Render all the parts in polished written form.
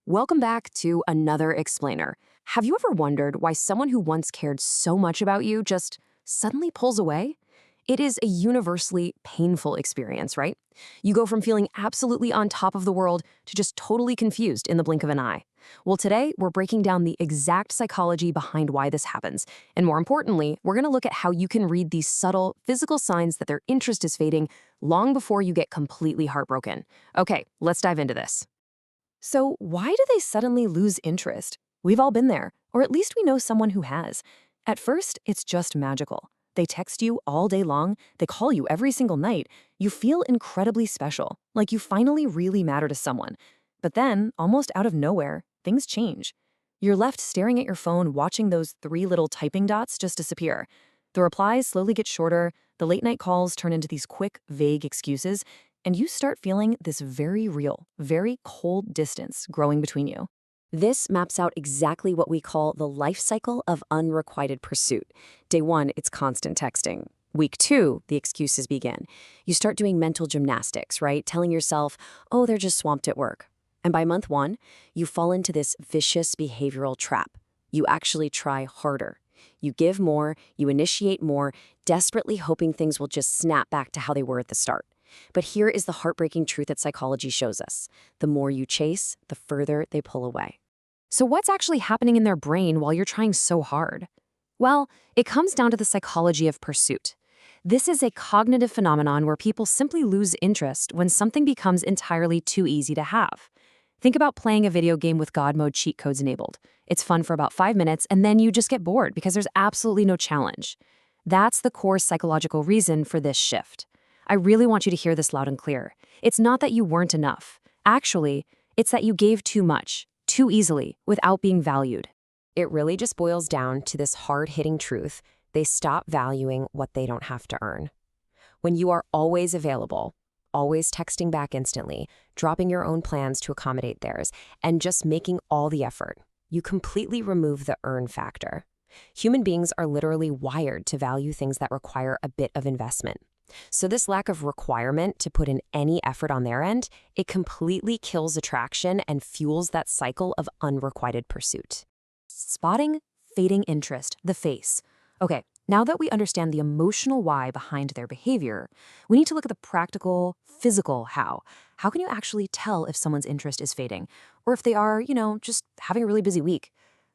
Welcome back to another explainer. Have you ever wondered why someone who once cared so much about you just suddenly pulls away? It is a universally painful experience, right? You go from feeling absolutely on top of the world to just totally confused in the blink of an eye. Well, today we're breaking down the exact psychology behind why this happens. And more importantly, we're going to look at how you can read these subtle physical signs that their interest is fading long before you get completely heartbroken. Okay, let's dive into this. So, why do they suddenly lose interest? We've all been there, or at least we know someone who has. At first, it's just magical. They text you all day long, they call you every single night. You feel incredibly special, like you finally really matter to someone. But then, almost out of nowhere, things change. You're left staring at your phone, watching those three little typing dots just disappear. The replies slowly get shorter, the late night calls turn into these quick, vague excuses, and you start feeling this very real, very cold distance growing between you. This maps out exactly what we call the life cycle of unrequited pursuit. Day one, it's constant texting. Week two, the excuses begin. You start doing mental gymnastics, right? Telling yourself, oh, they're just swamped at work. And by month one, you fall into this vicious behavioral trap. You actually try harder. You give more, you initiate more, desperately hoping things will just snap back to how they were at the start. But here is the heartbreaking truth that psychology shows us. The more you chase, the further they pull away. So what's actually happening in their brain while you're trying so hard? Well, it comes down to the psychology of pursuit. This is a cognitive phenomenon where people simply lose interest when something becomes entirely too easy to have. Think about playing a video game with God mode cheat codes enabled. It's fun for about 5 minutes, and then you just get bored because there's absolutely no challenge. That's the core psychological reason for this shift. I really want you to hear this loud and clear. It's not that you weren't enough. Actually, it's that you gave too much, too easily, without being valued. It really just boils down to this hard-hitting truth. They stop valuing what they don't have to earn. When you are always available, always texting back instantly, dropping your own plans to accommodate theirs, and just making all the effort, you completely remove the earn factor. Human beings are literally wired to value things that require a bit of investment. So this lack of requirement to put in any effort on their end, it completely kills attraction and fuels that cycle of unrequited pursuit. Spotting fading interest, the face. Okay, now that we understand the emotional why behind their behavior, we need to look at the practical, physical how. How can you actually tell if someone's interest is fading? Or if they are, just having a really busy week?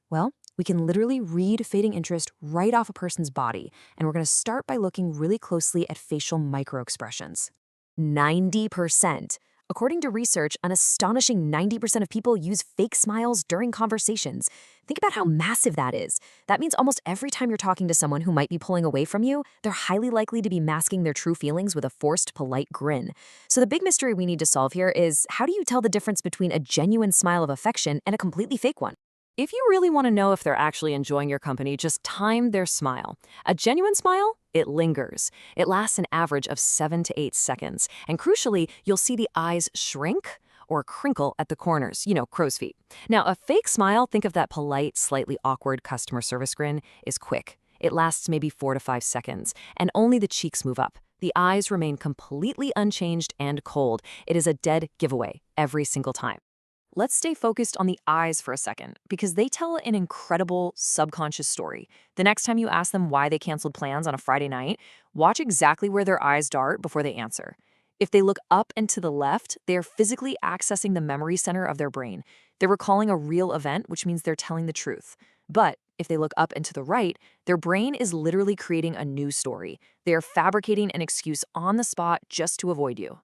Well, we can literally read fading interest right off a person's body, and we're going to start by looking really closely at facial microexpressions. 90%. According to research, an astonishing 90% of people use fake smiles during conversations. Think about how massive that is. That means almost every time you're talking to someone who might be pulling away from you, they're highly likely to be masking their true feelings with a forced, polite grin. So the big mystery we need to solve here is, how do you tell the difference between a genuine smile of affection and a completely fake one? If you really want to know if they're actually enjoying your company, just time their smile. A genuine smile, it lingers. It lasts an average of 7 to 8 seconds. And crucially, you'll see the eyes shrink or crinkle at the corners, crow's feet. Now, a fake smile, think of that polite, slightly awkward customer service grin, is quick. It lasts maybe 4 to 5 seconds, and only the cheeks move up. The eyes remain completely unchanged and cold. It is a dead giveaway every single time. Let's stay focused on the eyes for a second, because they tell an incredible subconscious story. The next time you ask them why they canceled plans on a Friday night, watch exactly where their eyes dart before they answer. If they look up and to the left, they are physically accessing the memory center of their brain. They're recalling a real event, which means they're telling the truth. But if they look up and to the right, their brain is literally creating a new story. They are fabricating an excuse on the spot just to avoid you.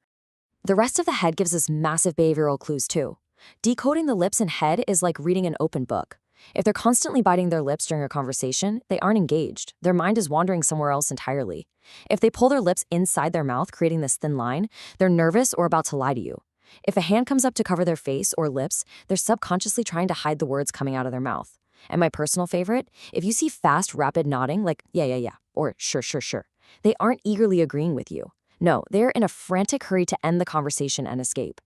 The rest of the head gives us massive behavioral clues too. Decoding the lips and head is like reading an open book. If they're constantly biting their lips during a conversation, they aren't engaged. Their mind is wandering somewhere else entirely. If they pull their lips inside their mouth, creating this thin line, they're nervous or about to lie to you. If a hand comes up to cover their face or lips, they're subconsciously trying to hide the words coming out of their mouth. And my personal favorite, if you see fast, rapid nodding, like yeah, or sure, they aren't eagerly agreeing with you. No, they're in a frantic hurry to end the conversation and escape.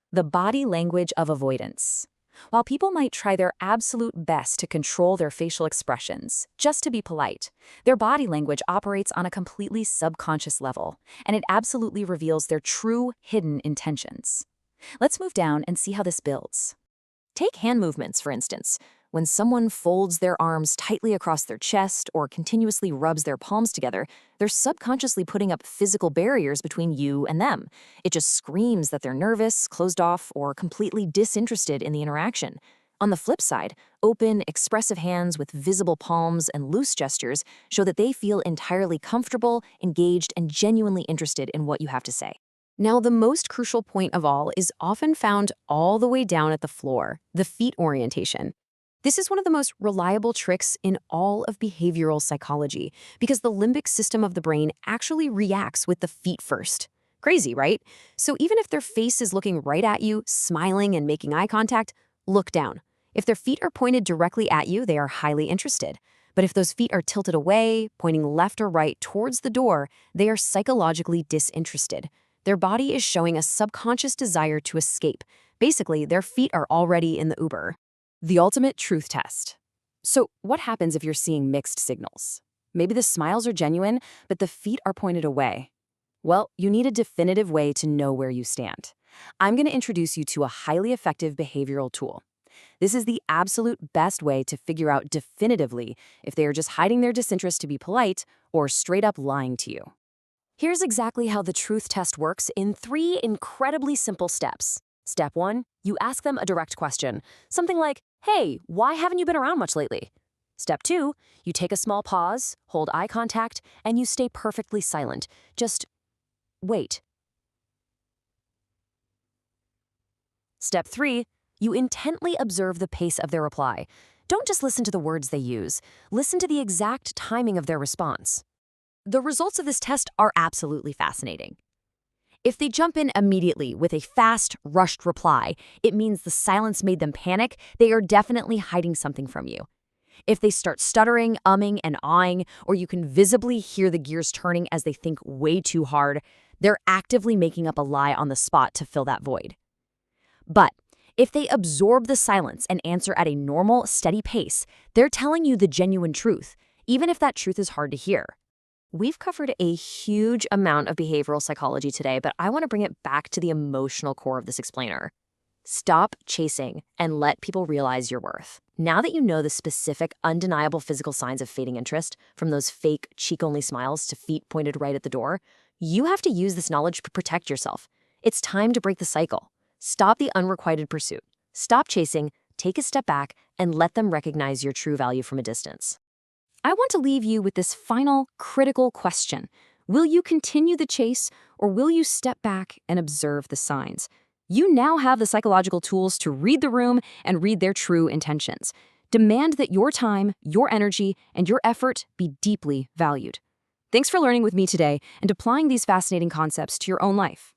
The body language of avoidance. While people might try their absolute best to control their facial expressions, just to be polite, their body language operates on a completely subconscious level, and it absolutely reveals their true, hidden intentions. Let's move down and see how this builds. Take hand movements, for instance. When someone folds their arms tightly across their chest or continuously rubs their palms together, they're subconsciously putting up physical barriers between you and them. It just screams that they're nervous, closed off, or completely disinterested in the interaction. On the flip side, open, expressive hands with visible palms and loose gestures show that they feel entirely comfortable, engaged, and genuinely interested in what you have to say. Now, the most crucial point of all is often found all the way down at the floor, the feet orientation. This is one of the most reliable tricks in all of behavioral psychology because the limbic system of the brain actually reacts with the feet first. Crazy, right? So even if their face is looking right at you, smiling and making eye contact, look down. If their feet are pointed directly at you, they are highly interested. But if those feet are tilted away, pointing left or right towards the door, they are psychologically disinterested. Their body is showing a subconscious desire to escape. Basically, their feet are already in the Uber. The ultimate truth test. So what happens if you're seeing mixed signals? Maybe the smiles are genuine, but the feet are pointed away. Well, you need a definitive way to know where you stand. I'm going to introduce you to a highly effective behavioral tool. This is the absolute best way to figure out definitively if they are just hiding their disinterest to be polite or straight up lying to you. Here's exactly how the truth test works in 3 incredibly simple steps. Step 1, you ask them a direct question, something like, "Hey, why haven't you been around much lately?" Step 2, you take a small pause, hold eye contact, and you stay perfectly silent. Just wait. Step 3, you intently observe the pace of their reply. Don't just listen to the words they use. Listen to the exact timing of their response. The results of this test are absolutely fascinating. If they jump in immediately with a fast, rushed reply, it means the silence made them panic. They are definitely hiding something from you. If they start stuttering, umming, and awing, or you can visibly hear the gears turning as they think way too hard, they're actively making up a lie on the spot to fill that void. But if they absorb the silence and answer at a normal, steady pace, they're telling you the genuine truth, even if that truth is hard to hear. We've covered a huge amount of behavioral psychology today, but I want to bring it back to the emotional core of this explainer. Stop chasing and let people realize your worth. Now that you know the specific, undeniable physical signs of fading interest, from those fake, cheek-only smiles to feet pointed right at the door, you have to use this knowledge to protect yourself. It's time to break the cycle. Stop the unrequited pursuit. Stop chasing, take a step back, and let them recognize your true value from a distance. I want to leave you with this final, critical question. Will you continue the chase, or will you step back and observe the signs? You now have the psychological tools to read the room and read their true intentions. Demand that your time, your energy, and your effort be deeply valued. Thanks for learning with me today and applying these fascinating concepts to your own life.